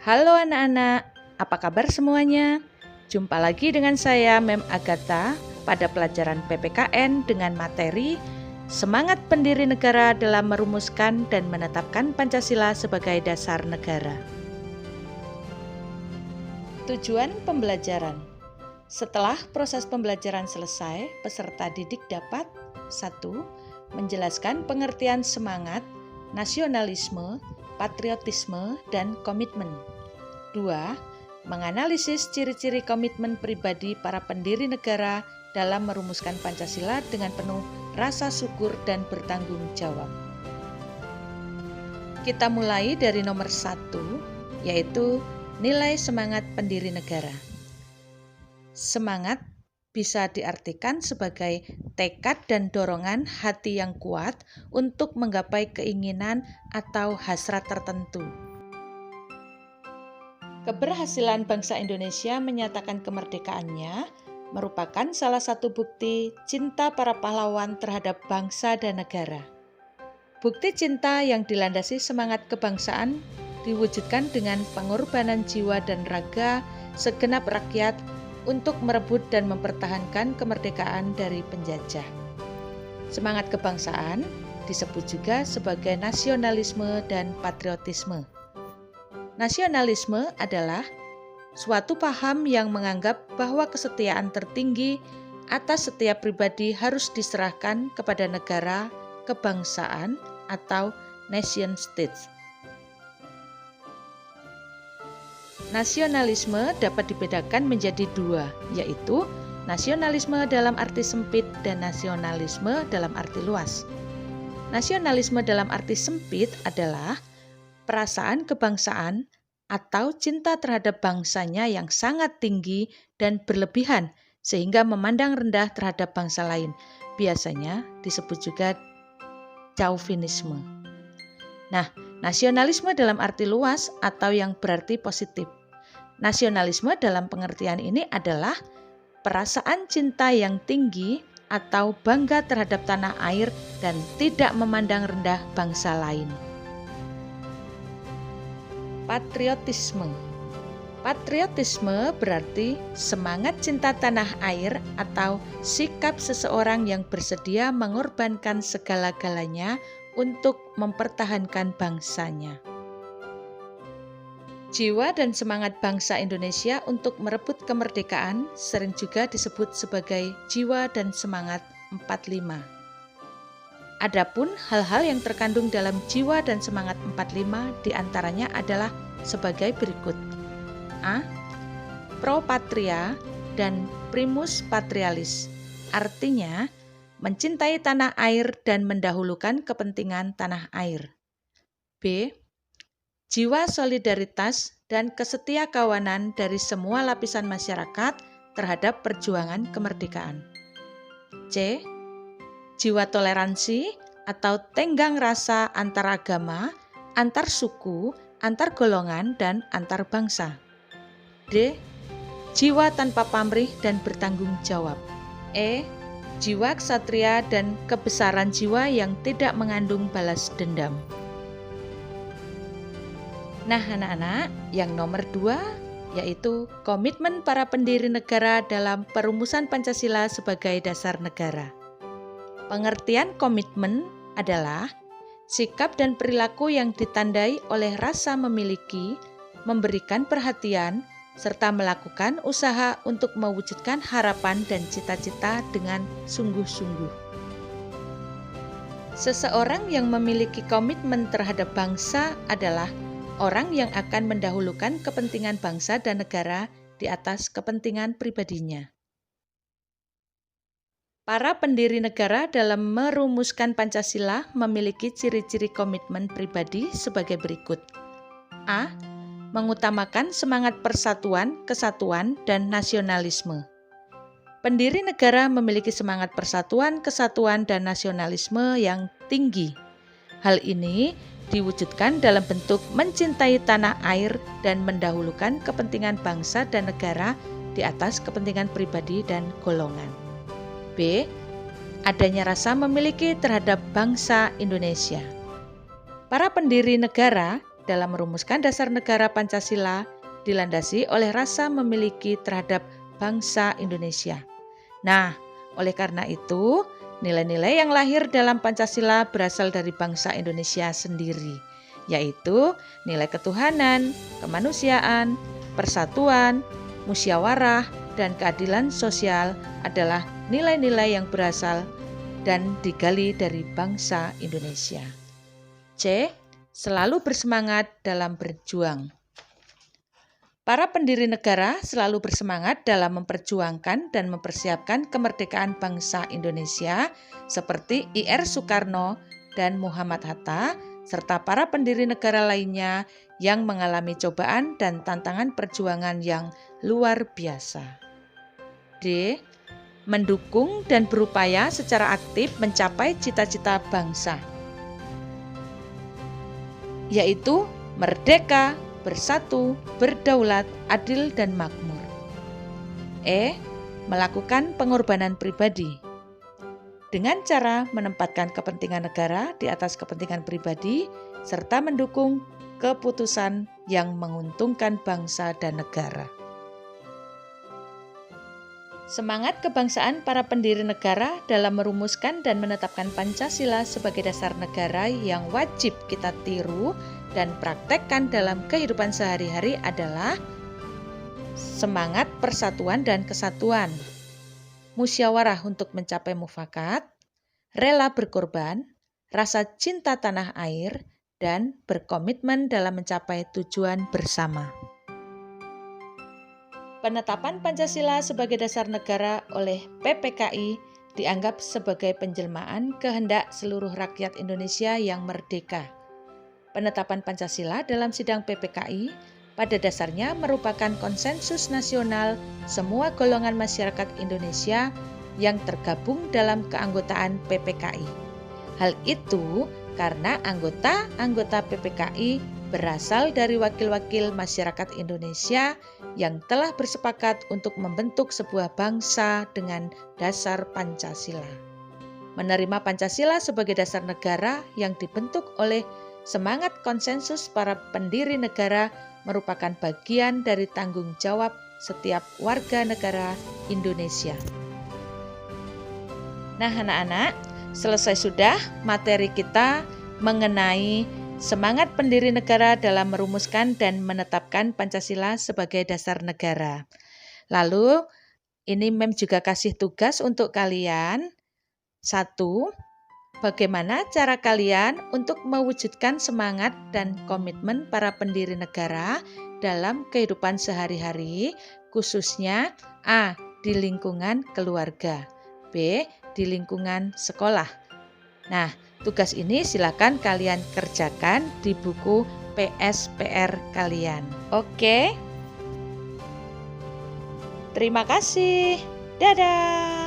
Halo anak-anak, apa kabar semuanya? Jumpa lagi dengan saya Mem Agatha pada pelajaran PPKN dengan materi Semangat Pendiri Negara dalam Merumuskan dan Menetapkan Pancasila sebagai Dasar Negara. Tujuan pembelajaran. Setelah proses pembelajaran selesai, peserta didik dapat 1. Menjelaskan pengertian semangat, nasionalisme, patriotisme, dan komitmen. 2. Menganalisis ciri-ciri komitmen pribadi para pendiri negara dalam merumuskan Pancasila dengan penuh rasa syukur dan bertanggung jawab. Kita mulai dari nomor 1, yaitu nilai semangat pendiri negara. Semangat bisa diartikan sebagai tekad dan dorongan hati yang kuat untuk menggapai keinginan atau hasrat tertentu. Keberhasilan bangsa Indonesia menyatakan kemerdekaannya merupakan salah satu bukti cinta para pahlawan terhadap bangsa dan negara. Bukti cinta yang dilandasi semangat kebangsaan diwujudkan dengan pengorbanan jiwa dan raga segenap rakyat untuk merebut dan mempertahankan kemerdekaan dari penjajah. Semangat kebangsaan disebut juga sebagai nasionalisme dan patriotisme. Nasionalisme adalah suatu paham yang menganggap bahwa kesetiaan tertinggi atas setiap pribadi harus diserahkan kepada negara, kebangsaan, atau nation states. Nasionalisme dapat dibedakan menjadi dua, yaitu nasionalisme dalam arti sempit dan nasionalisme dalam arti luas. Nasionalisme dalam arti sempit adalah perasaan kebangsaan atau cinta terhadap bangsanya yang sangat tinggi dan berlebihan sehingga memandang rendah terhadap bangsa lain. Biasanya disebut juga chauvinisme. Nah, nasionalisme dalam arti luas atau yang berarti positif. Nasionalisme dalam pengertian ini adalah perasaan cinta yang tinggi atau bangga terhadap tanah air dan tidak memandang rendah bangsa lain. Patriotisme. Patriotisme berarti semangat cinta tanah air atau sikap seseorang yang bersedia mengorbankan segala-galanya untuk mempertahankan bangsanya. Jiwa dan semangat bangsa Indonesia untuk merebut kemerdekaan sering juga disebut sebagai jiwa dan semangat 45. Adapun hal-hal yang terkandung dalam jiwa dan semangat 45 diantaranya adalah sebagai berikut. A. Pro patria dan primus patrialis, artinya mencintai tanah air dan mendahulukan kepentingan tanah air. B. Jiwa solidaritas dan kesetiakawanan dari semua lapisan masyarakat terhadap perjuangan kemerdekaan. C. Jiwa toleransi atau tenggang rasa antar agama, antar suku, antar golongan, dan antar bangsa. D. Jiwa tanpa pamrih dan bertanggung jawab. E. Jiwa ksatria dan kebesaran jiwa yang tidak mengandung balas dendam. Nah anak-anak, yang nomor 2 yaitu komitmen para pendiri negara dalam perumusan Pancasila sebagai dasar negara. Pengertian komitmen adalah sikap dan perilaku yang ditandai oleh rasa memiliki, memberikan perhatian, serta melakukan usaha untuk mewujudkan harapan dan cita-cita dengan sungguh-sungguh. Seseorang yang memiliki komitmen terhadap bangsa adalah orang yang akan mendahulukan kepentingan bangsa dan negara di atas kepentingan pribadinya. Para pendiri negara dalam merumuskan Pancasila memiliki ciri-ciri komitmen pribadi sebagai berikut. A. Mengutamakan semangat persatuan, kesatuan, dan nasionalisme. Pendiri negara memiliki semangat persatuan, kesatuan, dan nasionalisme yang tinggi. Hal ini diwujudkan dalam bentuk mencintai tanah air dan mendahulukan kepentingan bangsa dan negara di atas kepentingan pribadi dan golongan. B. Adanya rasa memiliki terhadap bangsa Indonesia. Para pendiri negara dalam merumuskan dasar negara Pancasila dilandasi oleh rasa memiliki terhadap bangsa Indonesia. Nah, oleh karena itu, nilai-nilai yang lahir dalam Pancasila berasal dari bangsa Indonesia sendiri, yaitu nilai ketuhanan, kemanusiaan, persatuan, musyawarah, dan keadilan sosial adalah nilai-nilai yang berasal dan digali dari bangsa Indonesia. C. Selalu bersemangat dalam berjuang. Para pendiri negara selalu bersemangat dalam memperjuangkan dan mempersiapkan kemerdekaan bangsa Indonesia seperti I.R. Soekarno dan Muhammad Hatta, serta para pendiri negara lainnya yang mengalami cobaan dan tantangan perjuangan yang luar biasa. D. Mendukung dan berupaya secara aktif mencapai cita-cita bangsa, yaitu merdeka, bersatu, berdaulat, adil, dan makmur. E. Melakukan pengorbanan pribadi dengan cara menempatkan kepentingan negara di atas kepentingan pribadi serta mendukung keputusan yang menguntungkan bangsa dan negara. Semangat kebangsaan para pendiri negara dalam merumuskan dan menetapkan Pancasila sebagai dasar negara yang wajib kita tiru dan praktekkan dalam kehidupan sehari-hari adalah semangat persatuan dan kesatuan, musyawarah untuk mencapai mufakat, rela berkorban, rasa cinta tanah air, dan berkomitmen dalam mencapai tujuan bersama. Penetapan Pancasila sebagai dasar negara oleh PPKI dianggap sebagai penjelmaan kehendak seluruh rakyat Indonesia yang merdeka. Penetapan Pancasila dalam sidang PPKI pada dasarnya merupakan konsensus nasional semua golongan masyarakat Indonesia yang tergabung dalam keanggotaan PPKI. Hal itu karena anggota-anggota PPKI berasal dari wakil-wakil masyarakat Indonesia yang telah bersepakat untuk membentuk sebuah bangsa dengan dasar Pancasila. Menerima Pancasila sebagai dasar negara yang dibentuk oleh semangat konsensus para pendiri negara merupakan bagian dari tanggung jawab setiap warga negara Indonesia. Nah, anak-anak, selesai sudah materi kita mengenai semangat pendiri negara dalam merumuskan dan menetapkan Pancasila sebagai dasar negara. Lalu, ini Mem juga kasih tugas untuk kalian. 1. Bagaimana cara kalian untuk mewujudkan semangat dan komitmen para pendiri negara dalam kehidupan sehari-hari, khususnya A. Di lingkungan keluarga, B. Di lingkungan sekolah. Nah, tugas ini silakan kalian kerjakan di buku PSPR kalian. Oke? Terima kasih. Dadah.